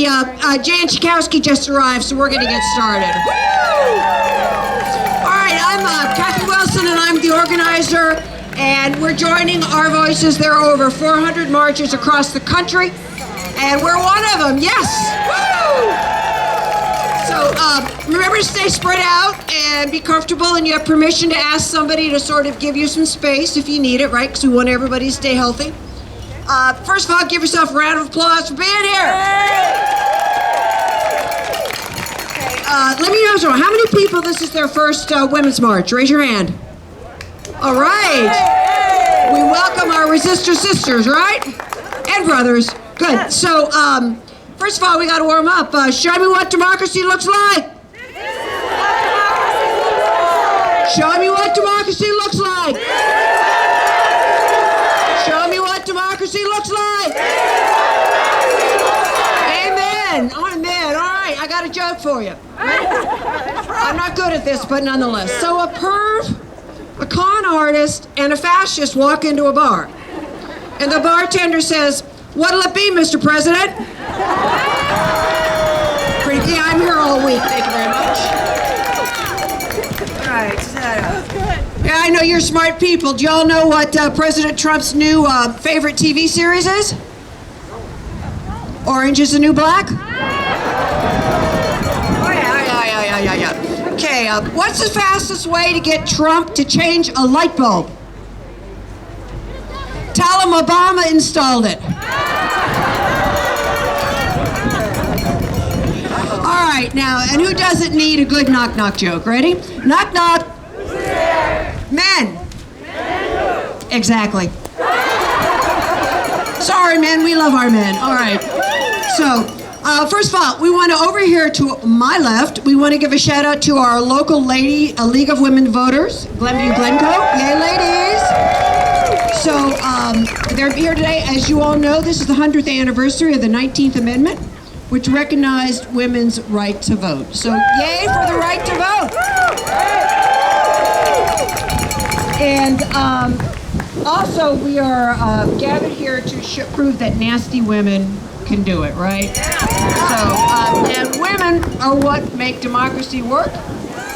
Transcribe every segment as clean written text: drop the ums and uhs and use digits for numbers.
Jan Schakowsky just arrived, so we're going to get started. All right, I'm Kathy Wilson, and I'm the organizer, and we're joining our voices. There are over 400 marches across the country, and we're one of them, yes! Woo! So remember to stay spread out and be comfortable, and you have permission to ask somebody to sort of give you some space if you need it, right? Because we want everybody to stay healthy. First of all, give yourself a round of applause for being here. Let me know, so how many people this is their first Women's March? Raise your hand. All right. We welcome our resistor sisters, right? And brothers. Good. So, first of all, we got to warm up. Show me what democracy looks like. Show me what democracy looks like. Show me what democracy looks like. Amen. Amen. All right, I got a joke for you. I'm not good at this, but nonetheless. So a perv, a con artist, and a fascist walk into a bar. And the bartender says, "What'll it be, Mr. President?" Pretty, yeah, I'm here all week. Thank you very much. All right. Yeah, I know you're smart people. Do y'all know what President Trump's new favorite TV series is? Orange is the New Black? Oh, yeah. Okay, what's the fastest way to get Trump to change a light bulb? Tell him Obama installed it. All right, now, and who doesn't need a good knock-knock joke? Ready? Knock-knock. Men. Exactly. Sorry, men, we love our men. All right. So, first of all, we want to, over here to my left, we want to give a shout out to our local lady, a League of Women Voters, Glenview, Glencoe. Yay, ladies. So, they're here today. As you all know, this is the 100th anniversary of the 19th Amendment, which recognized women's right to vote. So, yay for the right to vote. And also, we are gathered here to prove that nasty women can do it, right? So, and women are what make democracy work.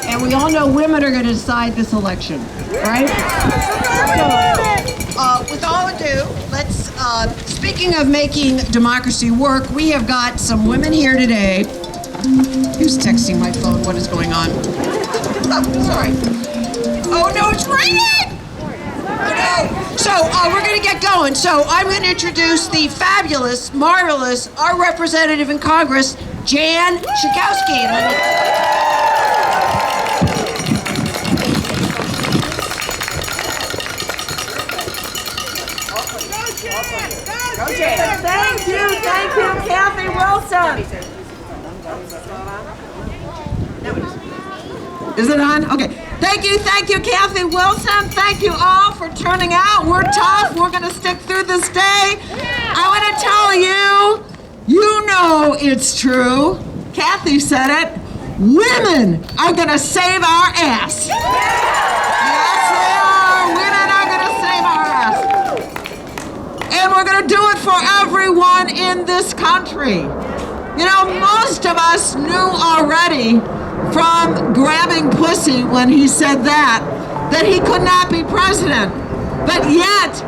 And we all know women are going to decide this election, right? So, with all ado, let's, speaking of making democracy work, we have got some women here today. Who's texting my phone? What is going on? Oh, sorry. Oh no, it's raining! Oh no. So, we're going to get going. So, I'm going to introduce the fabulous, marvelous, our representative in Congress, Jan Schakowsky. Thank you, Kathy Wilson. Is it on? Okay. Thank you, Kathy Wilson. Thank you all for turning out. We're tough. We're going to stick through this day. I want to tell you, you know it's true. Kathy said it. Women are going to save our ass. Yes, they are. Women are going to save our ass. And we're going to do it for everyone in this country. You know, most of us knew already from grabbing pussy when he said that he could not be president. But yet,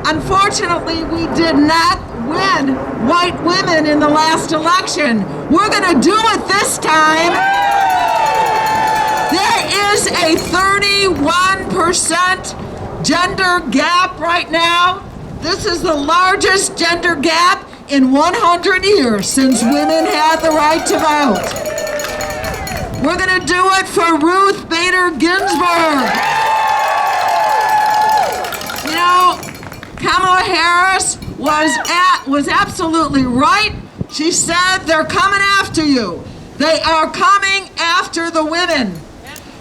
unfortunately, we did not win white women in the last election. We're going to do it this time. There is a 31% gender gap right now. This is the largest gender gap in 100 years since women had the right to vote. We're going to do it for Ruth Bader Ginsburg. You know, Kamala Harris was absolutely right. She said they're coming after you. They are coming after the women.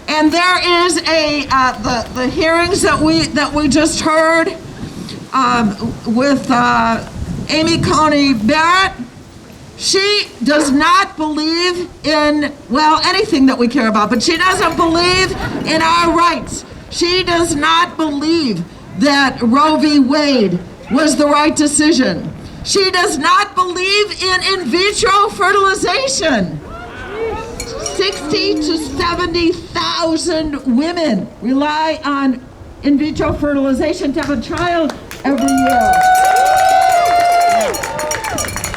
And there is the hearings that we just heard with Amy Coney Barrett. She does not believe in, well, anything that we care about, but she doesn't believe in our rights. She does not believe that Roe v. Wade was the right decision. She does not believe in vitro fertilization. 60 to 70,000 women rely on in vitro fertilization to have a child every year.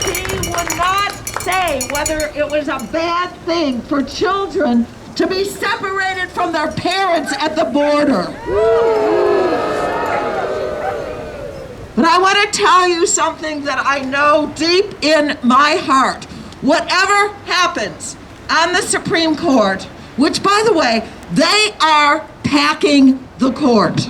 She would not say whether it was a bad thing for children to be separated from their parents at the border. But I want to tell you something that I know deep in my heart. Whatever happens on the Supreme Court, which, by the way, they are packing the court.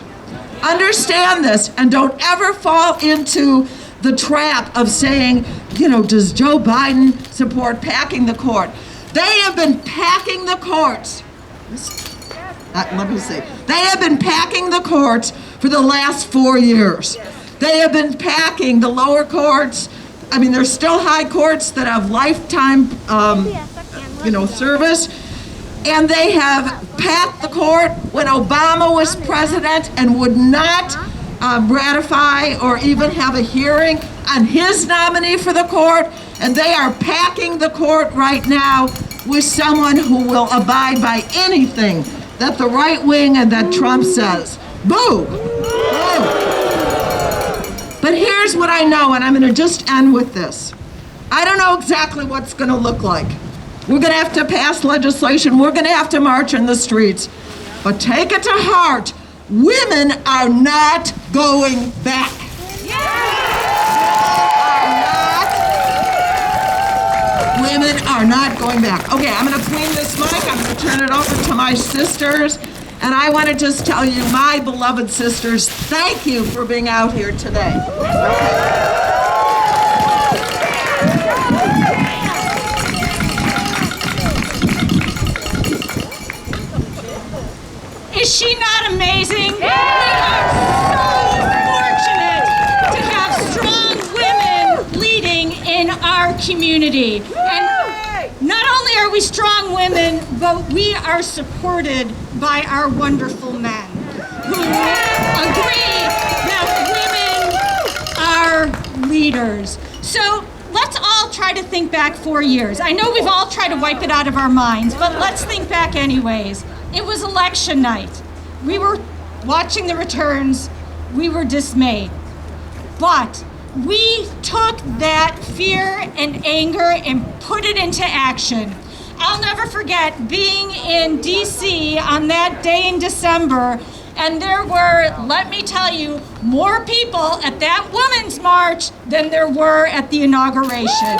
Understand this, and don't ever fall into the trap of saying, does Joe Biden support packing the court? They have been packing the courts. Let me see. They have been packing the courts for the last 4 years. They have been packing the lower courts. I mean, there's still high courts that have lifetime, service. And they have packed the court when Obama was president and would not ratify or even have a hearing on his nominee for the court. And they are packing the court right now with someone who will abide by anything that the right wing and that Trump says. Boo! Boo! But here's what I know, and I'm going to just end with this. I don't know exactly what's going to look like. We're going to have to pass legislation. We're going to have to march in the streets. But take it to heart, women are not going back. Women are not going back. Okay, I'm going to clean this mic. I'm going to turn it over to my sisters. And I want to just tell you, my beloved sisters, thank you for being out here today. Is she not amazing? We are so fortunate to have strong women leading in our community. And not only are we strong women, but we are supported by our wonderful men who agree that women are leaders. So let's all try to think back 4 years. I know we've all tried to wipe it out of our minds, but let's think back anyways. It was election night. We were watching the returns. We were dismayed. But we took that fear and anger and put it into action. I'll never forget being in D.C. on that day in December, and there were, let me tell you, more people at that Women's March than there were at the inauguration. And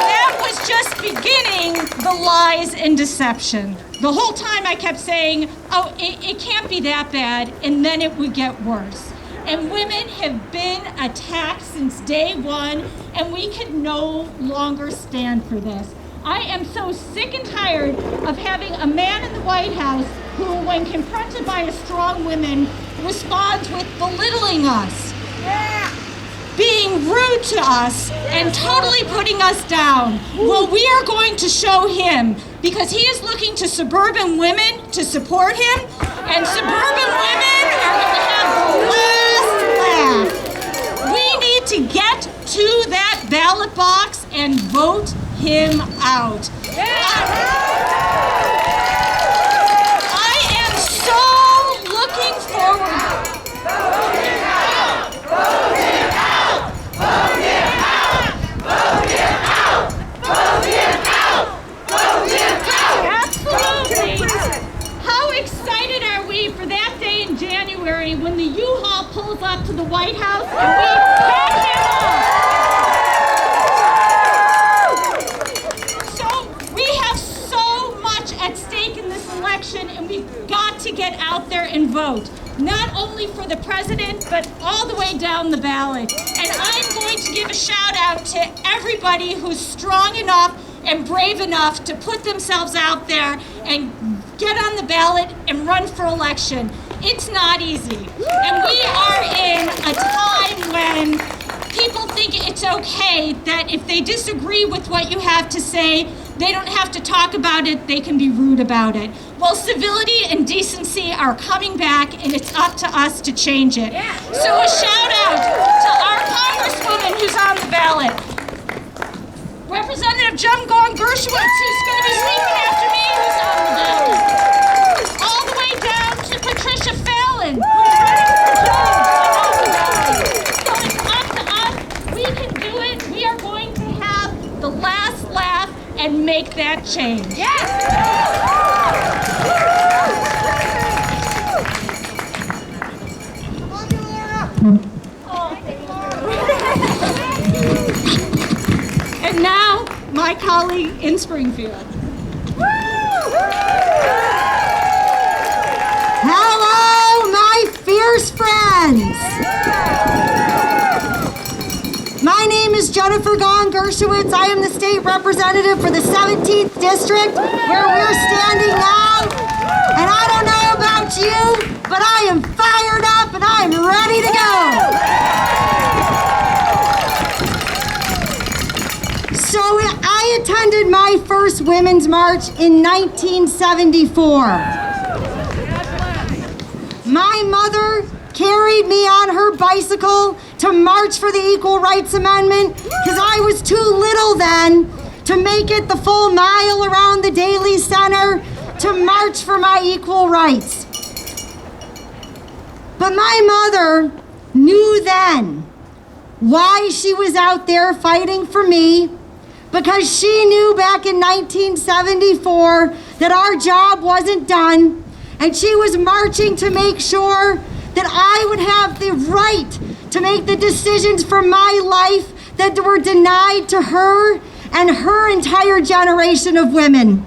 that was just beginning the lies and deception. The whole time I kept saying, oh, it can't be that bad, and then it would get worse. And women have been attacked since day one, and we can no longer stand for this. I am so sick and tired of having a man in the White House who, when confronted by a strong woman, responds with belittling us, being rude to us, and totally putting us down. Well, we are going to show him, because he is looking to suburban women to support him, and suburban women are going to have the last laugh. We need to get to that ballot box and vote him out. I am so looking forward. Vote him out! Vote him out! Vote him out! Vote him out! Vote him out! Vote him out! Absolutely! How excited are we for that day in January when the U-Haul pulls up to the White House and we pick him up? So we have so much at stake in this election, and we've got to get out there and vote. Not only for the president, but all the way down the ballot. And I'm going to give a shout out to everybody who's strong enough and brave enough to put themselves out there and get on the ballot and run for election. It's not easy. And we are in a time when people think it's okay that if they disagree with what you have to say, they don't have to talk about it, they can be rude about it. Well, civility and decency are coming back, and it's up to us to change it. So a shout out to our Congresswoman who's on the ballot. Representative Gong Gershowitz, who's going to be speaking after me, who's on the ballot. All the way down to Patricia Fallon, who's running for judge and on the ballot. So it's up to us. We can do it. We are going to have the last laugh and make that change. And now, my colleague in Springfield. Hello, my fierce friends. My name is Jennifer Gong Gershowitz. I am the state representative for the 17th district where we're standing now. And I don't know about you, but I am fired up and I am ready to go. So I attended my first Women's March in 1974. My mother carried me on her bicycle to march for the Equal Rights Amendment because I was too little then to make it the full mile around the Daly Center to march for my equal rights. But my mother knew then why she was out there fighting for me, because she knew back in 1974 that our job wasn't done, and she was marching to make sure that I would have the right to make the decisions for my life that were denied to her and her entire generation of women.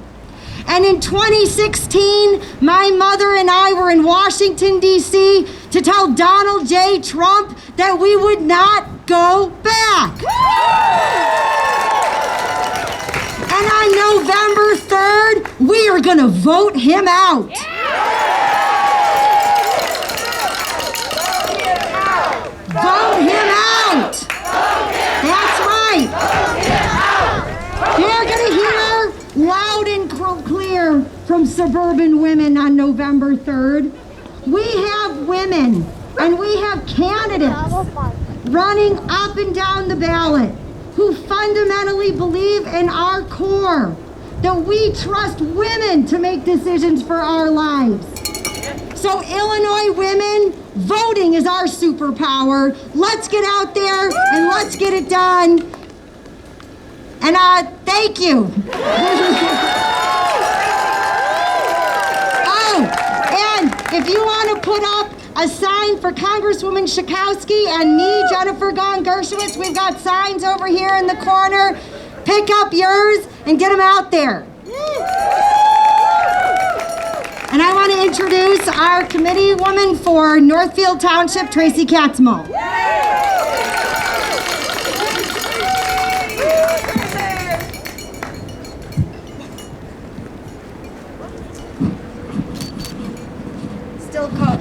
And in 2016, my mother and I were in Washington, D.C. to tell Donald J. Trump that we would not go back. And on November 3rd, we are going to vote him out. Vote him out. That's right. You're going to hear loud and clear from suburban women on November 3rd. We have women and we have candidates running up and down the ballot who fundamentally believe in our core that we trust women to make decisions for our lives. So Illinois women, voting is our superpower. Let's get out there and let's get it done. And thank you. Oh, and if you want to put up a sign for Congresswoman Schakowsky and me, Jennifer Gong Gershowitz, we've got signs over here in the corner. Pick up yours and get them out there. And I want to introduce our committee woman for Northfield Township, Tracy Katzmo.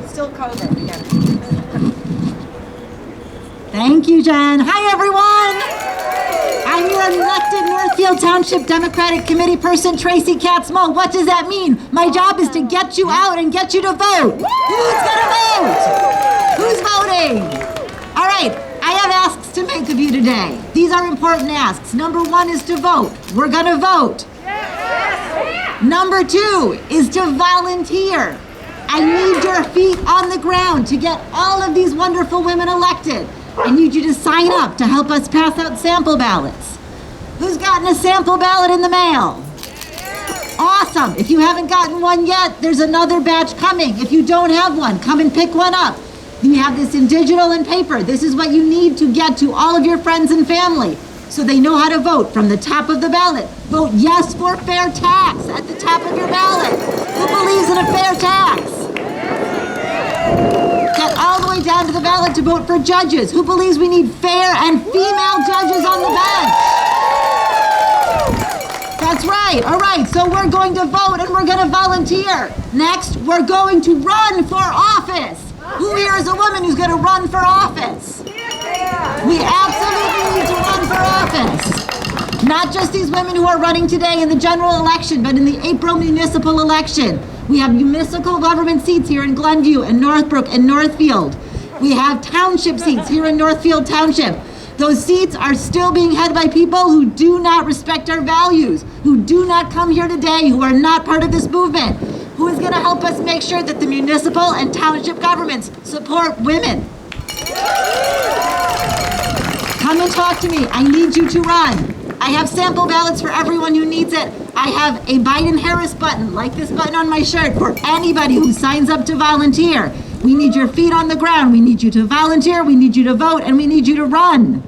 Still COVID again. Thank you, Jen. Hi, everyone. I'm your elected Northfield Township Democratic Committee person, Tracy Katzmo. What does that mean? My job is to get you out and get you to vote. Who's gonna vote? Who's voting? All right, I have asks to make of you today. These are important asks. Number 1 is to vote. We're gonna vote. Number 2 is to volunteer. I need your feet on the ground to get all of these wonderful women elected. I need you to sign up to help us pass out sample ballots. Who's gotten a sample ballot in the mail? Awesome. If you haven't gotten one yet, there's another batch coming. If you don't have one, come and pick one up. You have this in digital and paper. This is what you need to get to all of your friends and family so they know how to vote from the top of the ballot. Vote yes for fair tax at the top of your ballot. Who believes in a fair tax? Get all the way down to the ballot to vote for judges. Who believes we need fair and female judges on the bench? That's right. All right, so we're going to vote and we're going to volunteer. Next, we're going to run for office. Who here is a woman who's going to run for office? We absolutely need to run for office. Not just these women who are running today in the general election, but in the April municipal election. We have municipal government seats here in Glenview and Northbrook and Northfield. We have township seats here in Northfield Township. Those seats are still being held by people who do not respect our values, who do not come here today, who are not part of this movement. Who is going to help us make sure that the municipal and township governments support women? Come and talk to me. I need you to run. I have sample ballots for everyone who needs it. I have a Biden-Harris button, like this button on my shirt, for anybody who signs up to volunteer. We need your feet on the ground. We need you to volunteer. We need you to vote, and we need you to run.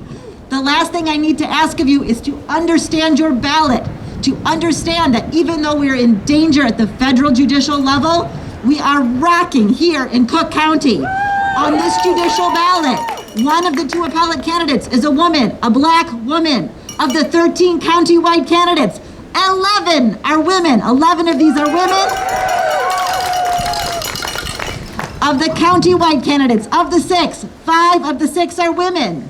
The last thing I need to ask of you is to understand your ballot, to understand that even though we're in danger at the federal judicial level, we are rocking here in Cook County. On this judicial ballot, one of the two appellate candidates is a woman, a black woman. Of the 13 county-wide candidates, 11 are women. 11 of these are women. Of the county-wide candidates, of the 6, 5 of the 6 are women.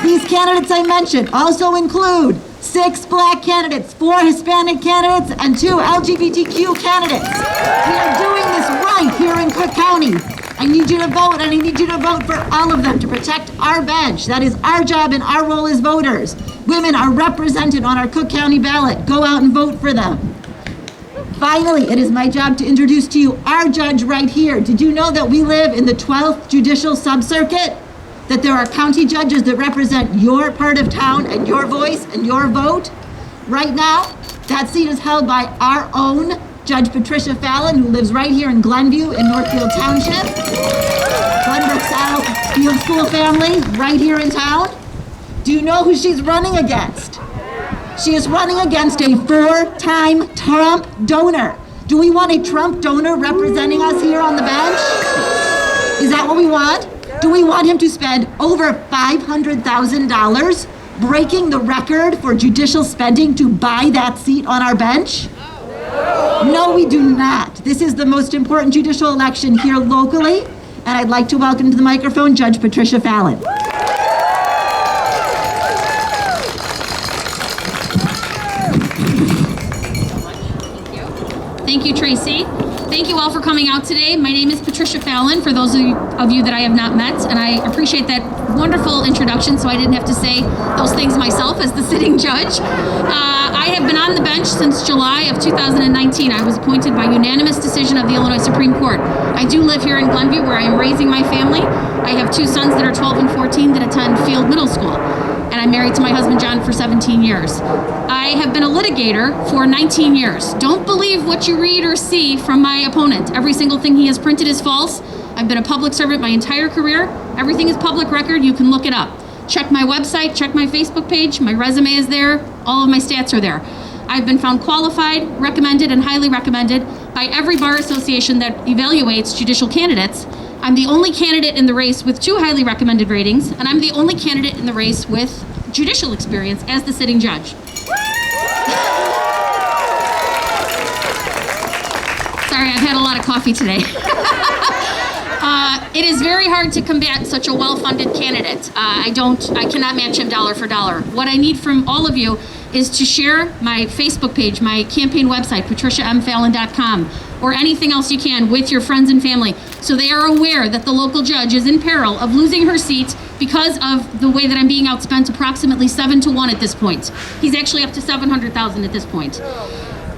These candidates I mentioned also include 6 black candidates, 4 Hispanic candidates, and 2 LGBTQ candidates. We are doing this right here in Cook County. I need you to vote, and I need you to vote for all of them to protect our bench. That is our job and our role as voters. Women are represented on our Cook County ballot. Go out and vote for them. Finally, it is my job to introduce to you our judge right here. Did you know that we live in the 12th Judicial Subcircuit? That there are county judges that represent your part of town and your voice and your vote? Right now, that seat is held by our own Judge Patricia Fallon, who lives right here in Glenview in Northfield Township. Glenbrook South Field School family, right here in town. Do you know who she's running against? She is running against a 4-time Trump donor. Do we want a Trump donor representing us here on the bench? Is that what we want? Do we want him to spend over $500,000 breaking the record for judicial spending to buy that seat on our bench? No, we do not. This is the most important judicial election here locally, and I'd like to welcome to the microphone Judge Patricia Fallon. Thank you, Tracy. Thank you all for coming out today. My name is Patricia Fallon, for those of you that I have not met, and I appreciate that wonderful introduction, so I didn't have to say those things myself as the sitting judge. I have been on the bench since July of 2019. I was appointed by unanimous decision of the Illinois Supreme Court. I do live here in Glenview, where I am raising my family. I have 2 sons that are 12 and 14 that attend Field Middle School, and I'm married to my husband John for 17 years. I have been a litigator for 19 years. Don't believe what you read or see from my opponent. Every single thing he has printed is false. I've been a public servant my entire career. Everything is public record. You can look it up. Check my website, check my Facebook page. My resume is there. All of my stats are there. I've been found qualified, recommended, and highly recommended by every bar association that evaluates judicial candidates. I'm the only candidate in the race with 2 highly recommended ratings, and I'm the only candidate in the race with judicial experience as the sitting judge. Sorry, I've had a lot of coffee today. It is very hard to combat such a well-funded candidate. I cannot match him dollar for dollar. What I need from all of you is to share my Facebook page, my campaign website, patriciamfallon.com, or anything else you can with your friends and family, so they are aware that the local judge is in peril of losing her seat because of the way that I'm being outspent approximately 7-1 at this point. He's actually up to $700,000 at this point.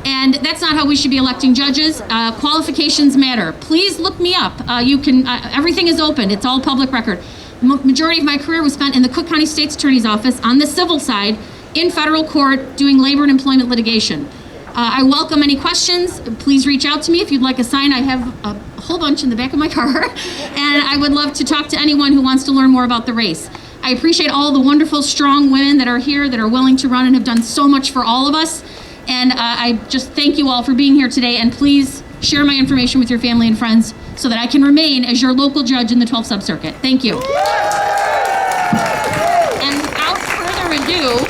And that's not how we should be electing judges. Qualifications matter. Please look me up. Everything is open. It's all public record. Majority of my career was spent in the Cook County State's Attorney's Office on the civil side in federal court doing labor and employment litigation. I welcome any questions. Please reach out to me if you'd like a sign. I have a whole bunch in the back of my car, and I would love to talk to anyone who wants to learn more about the race. I appreciate all the wonderful, strong women that are here that are willing to run and have done so much for all of us. And I just thank you all for being here today, and please share my information with your family and friends so that I can remain as your local judge in the 12th Subcircuit. Thank you. And without further ado,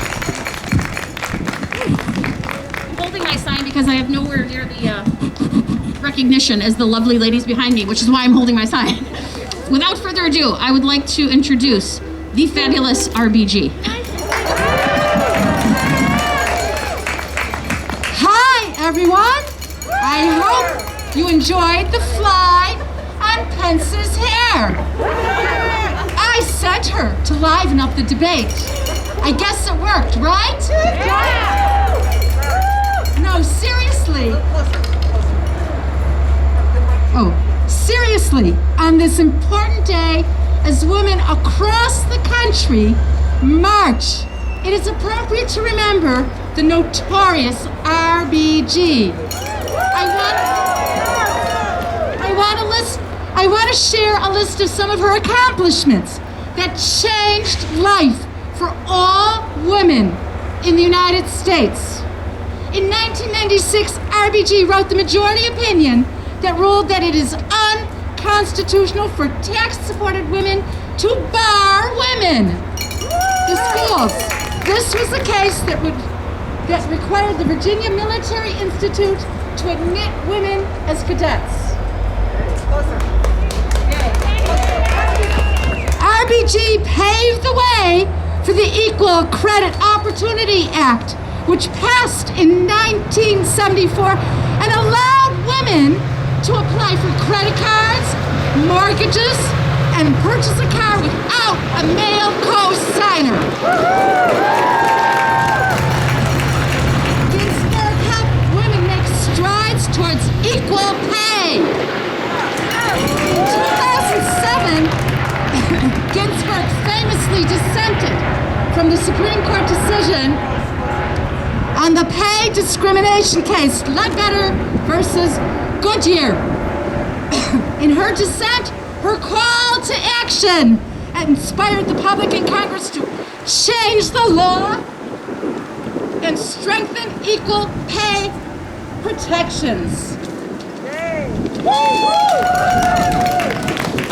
I'm holding my sign because I have nowhere near the recognition as the lovely ladies behind me, which is why I'm holding my sign. Without further ado, I would like to introduce the fabulous RBG. Hi, everyone. I hope you enjoyed the fly on Pence's hair. I sent her to liven up the debate. I guess it worked, right? No, seriously. Seriously, on this important day, as women across the country march, it is appropriate to remember the notorious RBG. I want to share a list of some of her accomplishments that changed life for all women in the United States. In 1996, RBG wrote the majority opinion that ruled that it is unconstitutional for tax-supported women to bar women the schools. This was the case that required the Virginia Military Institute to admit women as cadets. RBG paved the way for the Equal Credit Opportunity Act, which passed in 1974 and allowed women to apply for credit cards, mortgages, and purchase a car without a male co-signer. Ginsburg helped women make strides towards equal pay. In 2007, Ginsburg famously dissented from the Supreme Court decision on the pay discrimination case, Ledbetter versus Goodyear. In her dissent, her call to action inspired the public in Congress to change the law and strengthen equal pay protections.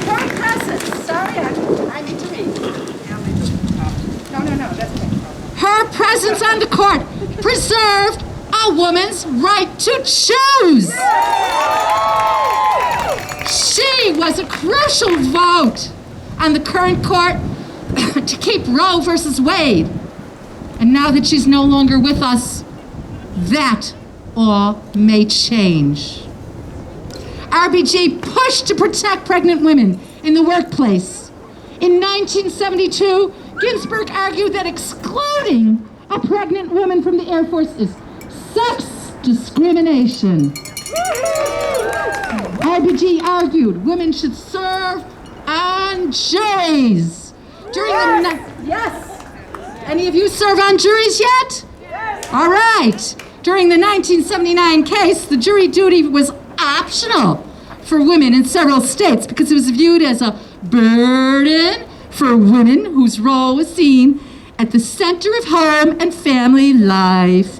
Her presence, I need to read. No, that's okay. Her presence on the court preserved a woman's right to choose. She was a crucial vote on the current court to keep Roe versus Wade. And now that she's no longer with us, that all may change. RBG pushed to protect pregnant women in the workplace. In 1972, Ginsburg argued that excluding a pregnant woman from the Air Force is sex discrimination. RBG argued women should serve on juries. Yes. Any of you serve on juries yet? Yes. All right. During the 1979 case, the jury duty was optional for women in several states because it was viewed as a burden for women whose role was seen at the center of home and family life.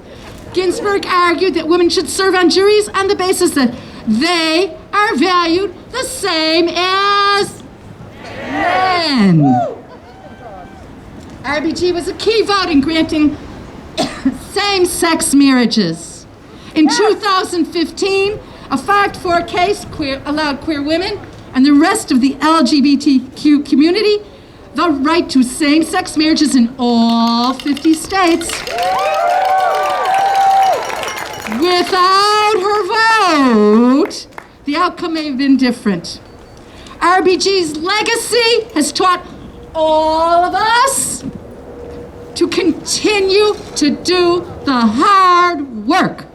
Ginsburg argued that women should serve on juries on the basis that they are valued the same as men. RBG was a key vote in granting same-sex marriages. In 2015, a 5-4 case allowed queer women and the rest of the LGBTQ community the right to same-sex marriages in all 50 states. Without her vote, the outcome may have been different. RBG's legacy has taught all of us to continue to do the hard work.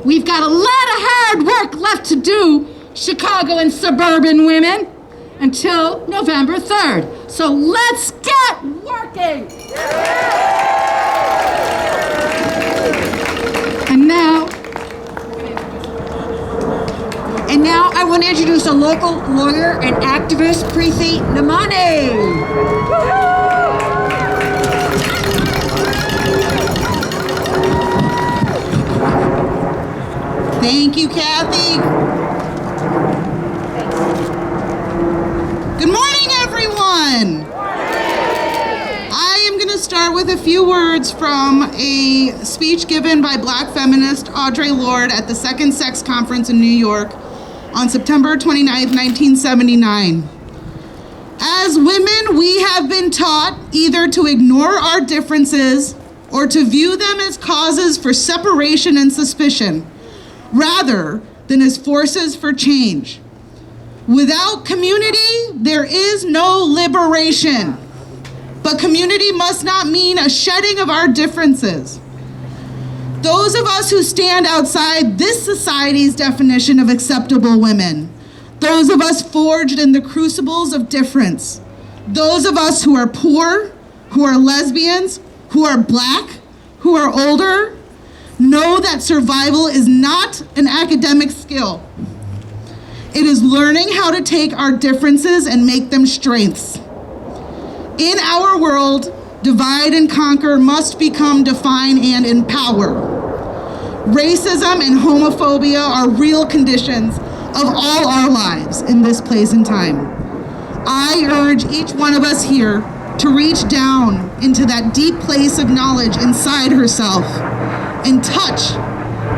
We've got a lot of hard work left to do, Chicago and suburban women, until November 3rd. So let's get working! And now I want to introduce a local lawyer and activist, Preeti Namani. Thank you, Kathy. Good morning, everyone. I am going to start with a few words from a speech given by Black feminist Audre Lorde at the Second Sex Conference in New York on September 29, 1979. As women, we have been taught either to ignore our differences or to view them as causes for separation and suspicion, rather than as forces for change. Without community, there is no liberation. But community must not mean a shedding of our differences. Those of us who stand outside this society's definition of acceptable women, those of us forged in the crucibles of difference, those of us who are poor, who are lesbians, who are black, who are older, know that survival is not an academic skill. It is learning how to take our differences and make them strengths. In our world, divide and conquer must become define and empower. Racism and homophobia are real conditions of all our lives in this place and time. I urge each one of us here to reach down into that deep place of knowledge inside herself and touch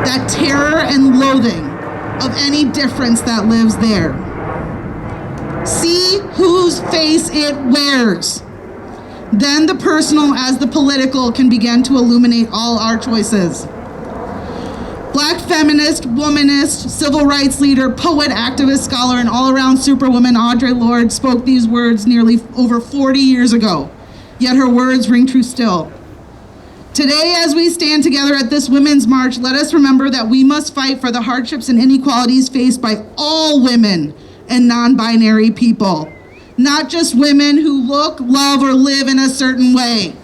that terror and loathing of any difference that lives there. See whose face it wears. Then the personal as the political can begin to illuminate all our choices. Black feminist, womanist, civil rights leader, poet, activist, scholar, and all-around superwoman Audre Lorde spoke these words nearly over 40 years ago, yet her words ring true still. Today, as we stand together at this Women's March, let us remember that we must fight for the hardships and inequalities faced by all women and non-binary people, not just women who look, love, or live in a certain way.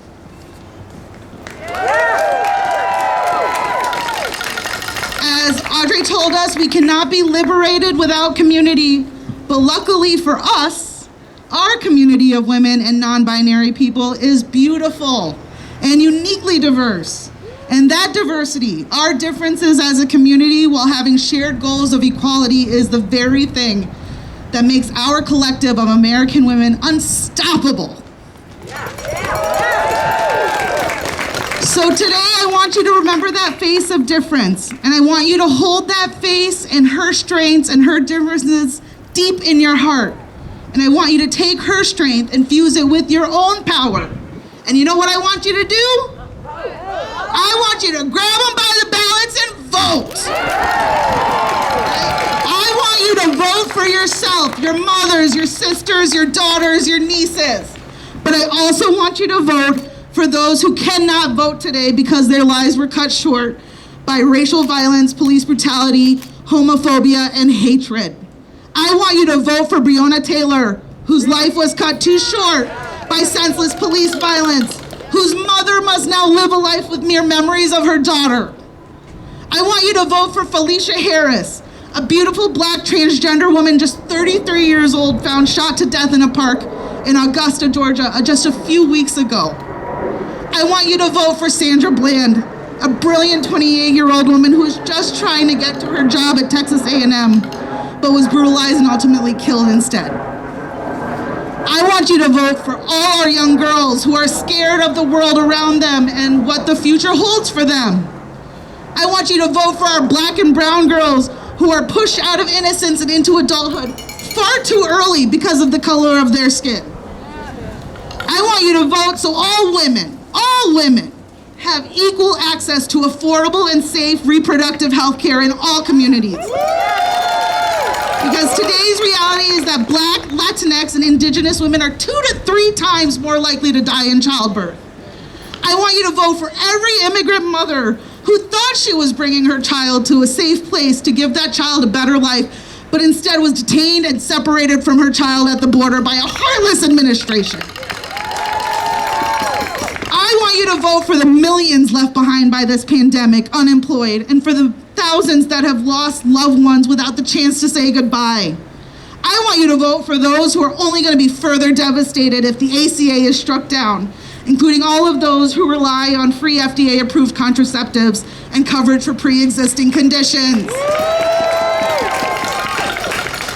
As Audre told us, we cannot be liberated without community, but luckily for us, our community of women and non-binary people is beautiful and uniquely diverse. And that diversity, our differences as a community while having shared goals of equality, is the very thing that makes our collective of American women unstoppable. So today I want you to remember that face of difference, and I want you to hold that face and her strengths and her differences deep in your heart. And I want you to take her strength and fuse it with your own power. And you know what I want you to do? I want you to grab them by the ballots and vote. I want you to vote for yourself, your mothers, your sisters, your daughters, your nieces. But I also want you to vote for those who cannot vote today because their lives were cut short by racial violence, police brutality, homophobia, and hatred. I want you to vote for Breonna Taylor, whose life was cut too short by senseless police violence, whose mother must now live a life with mere memories of her daughter. I want you to vote for Felicia Harris, a beautiful black transgender woman just 33 years old found shot to death in a park in Augusta, Georgia, just a few weeks ago. I want you to vote for Sandra Bland, a brilliant 28-year-old woman who was just trying to get to her job at Texas A&M, but was brutalized and ultimately killed instead. I want you to vote for all our young girls who are scared of the world around them and what the future holds for them. I want you to vote for our black and brown girls who are pushed out of innocence and into adulthood far too early because of the color of their skin. I want you to vote so all women have equal access to affordable and safe reproductive health care in all communities. Because today's reality is that Black, Latinx, and Indigenous women are 2 to 3 times more likely to die in childbirth. I want you to vote for every immigrant mother who thought she was bringing her child to a safe place to give that child a better life, but instead was detained and separated from her child at the border by a heartless administration. I want you to vote for the millions left behind by this pandemic, unemployed, and for the thousands that have lost loved ones without the chance to say goodbye. I want you to vote for those who are only going to be further devastated if the ACA is struck down, including all of those who rely on free FDA-approved contraceptives and coverage for pre-existing conditions.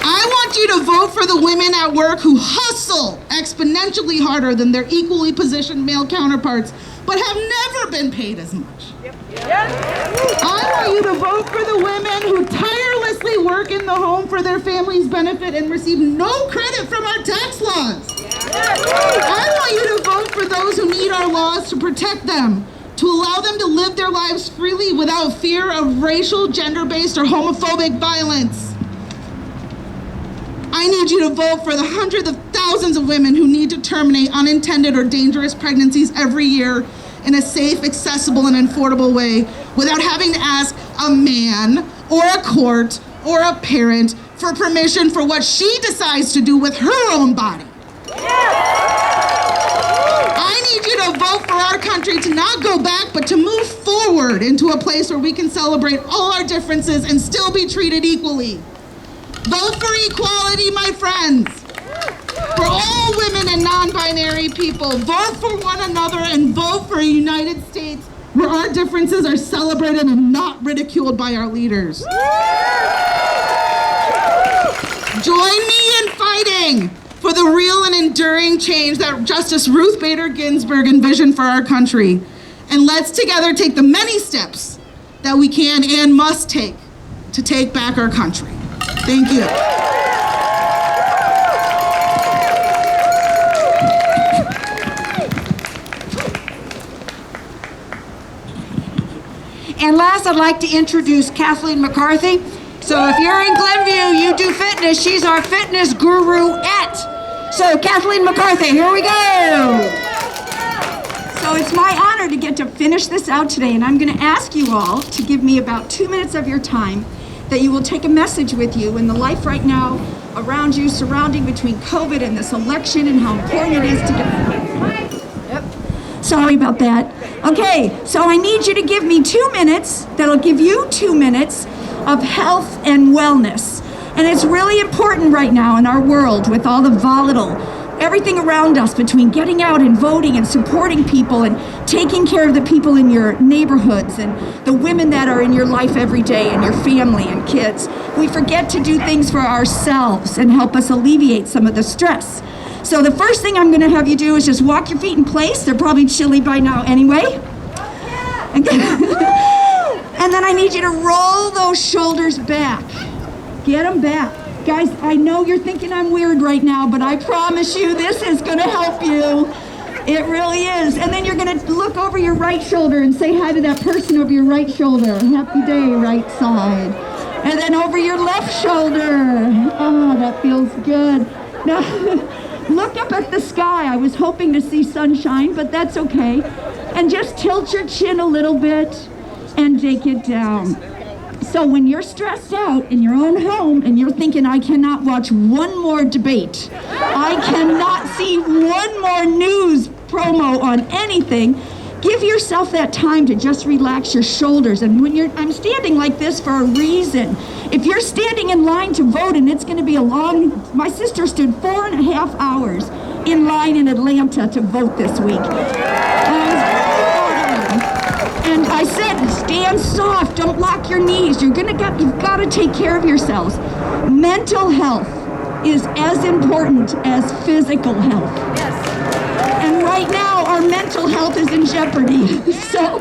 I want you to vote for the women at work who hustle exponentially harder than their equally positioned male counterparts, but have never been paid as much. I want you to vote for the women who tirelessly work in the home for their family's benefit and receive no credit from our tax laws. I want you to vote for those who need our laws to protect them, to allow them to live their lives freely without fear of racial, gender-based, or homophobic violence. I need you to vote for the hundreds of thousands of women who need to terminate unintended or dangerous pregnancies every year in a safe, accessible, and affordable way without having to ask a man or a court or a parent for permission for what she decides to do with her own body. I need you to vote for our country to not go back, but to move forward into a place where we can celebrate all our differences and still be treated equally. Vote for equality, my friends. For all women and non-binary people, vote for one another and vote for a United States where our differences are celebrated and not ridiculed by our leaders. Join me in fighting for the real and enduring change that Justice Ruth Bader Ginsburg envisioned for our country. And let's together take the many steps that we can and must take to take back our country. Thank you. And last, I'd like to introduce Kathleen McCarthy. So if you're in Glenview, you do fitness, she's our fitness guru-ette. So Kathleen McCarthy, here we go. So it's my honor to get to finish this out today, and I'm going to ask you all to give me about 2 minutes of your time that you will take a message with you in the life right now around you, surrounding between COVID and this election and how important it is to get... Sorry about that. Okay, so I need you to give me 2 minutes. That'll give you 2 minutes of health and wellness. And it's really important right now in our world with all the volatile, everything around us between getting out and voting and supporting people and taking care of the people in your neighborhoods and the women that are in your life every day and your family and kids. We forget to do things for ourselves and help us alleviate some of the stress. So the first thing I'm going to have you do is just walk your feet in place. They're probably chilly by now anyway. And then I need you to roll those shoulders back. Get them back. Guys, I know you're thinking I'm weird right now, but I promise you this is going to help you. It really is. And then you're going to look over your right shoulder and say hi to that person over your right shoulder. Happy day, right side. And then over your left shoulder. Oh, that feels good. Now, look up at the sky. I was hoping to see sunshine, but that's okay. And just tilt your chin a little bit and take it down. So when you're stressed out in your own home and you're thinking, I cannot watch one more debate, I cannot see one more news promo on anything, give yourself that time to just relax your shoulders. And when I'm standing like this for a reason. If you're standing in line to vote and it's going to be a long, my sister stood 4.5 hours in line in Atlanta to vote this week. And I said, stand soft, don't lock your knees. You've got to take care of yourselves. Mental health is as important as physical health. Yes. And right now, our mental health is in jeopardy. So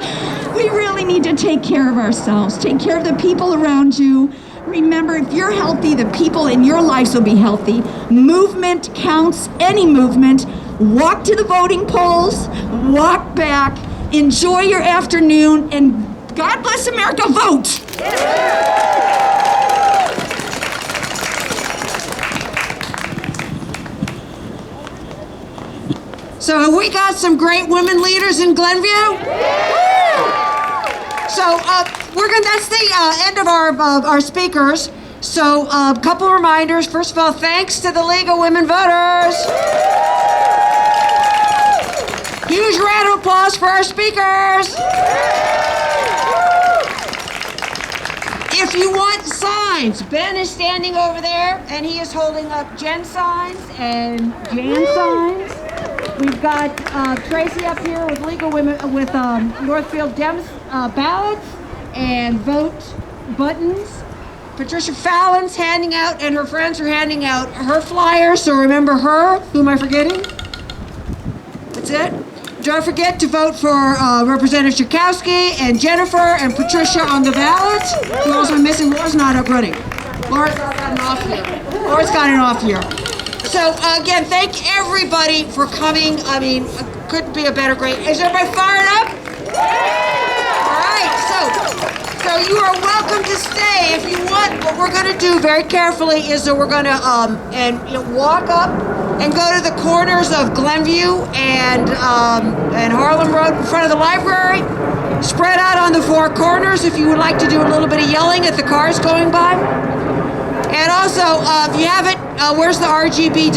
we really need to take care of ourselves, take care of the people around you. Remember, if you're healthy, the people in your lives will be healthy. Movement counts, any movement. Walk to the voting polls, walk back. Enjoy your afternoon, and God bless America, vote! So we got some great women leaders in Glenview. So that's the end of our speakers. So a couple of reminders. First of all, thanks to the League of Women Voters. Huge round of applause for our speakers. If you want signs, Ben is standing over there and he is holding up Jen signs and Jan signs. We've got Tracy up here with League of Women, with Northfield Dems ballots and vote buttons. Patricia Fallon's handing out, and her friends are handing out her flyers, so remember her. Who am I forgetting? That's it. Don't forget to vote for Representative Chakowski and Jennifer and Patricia on the ballot. Who else am I missing? Laura's not up running. Laura's got an off year. So again, thank everybody for coming. I mean, couldn't be a better great. Is everybody fired up? All right, so you are welcome to stay if you want. What we're going to do very carefully is that we're going to walk up and go to the corners of Glenview and Harlem Road in front of the library. Spread out on the four corners if you would like to do a little bit of yelling at the cars going by. And also, if you haven't, where's the RGB?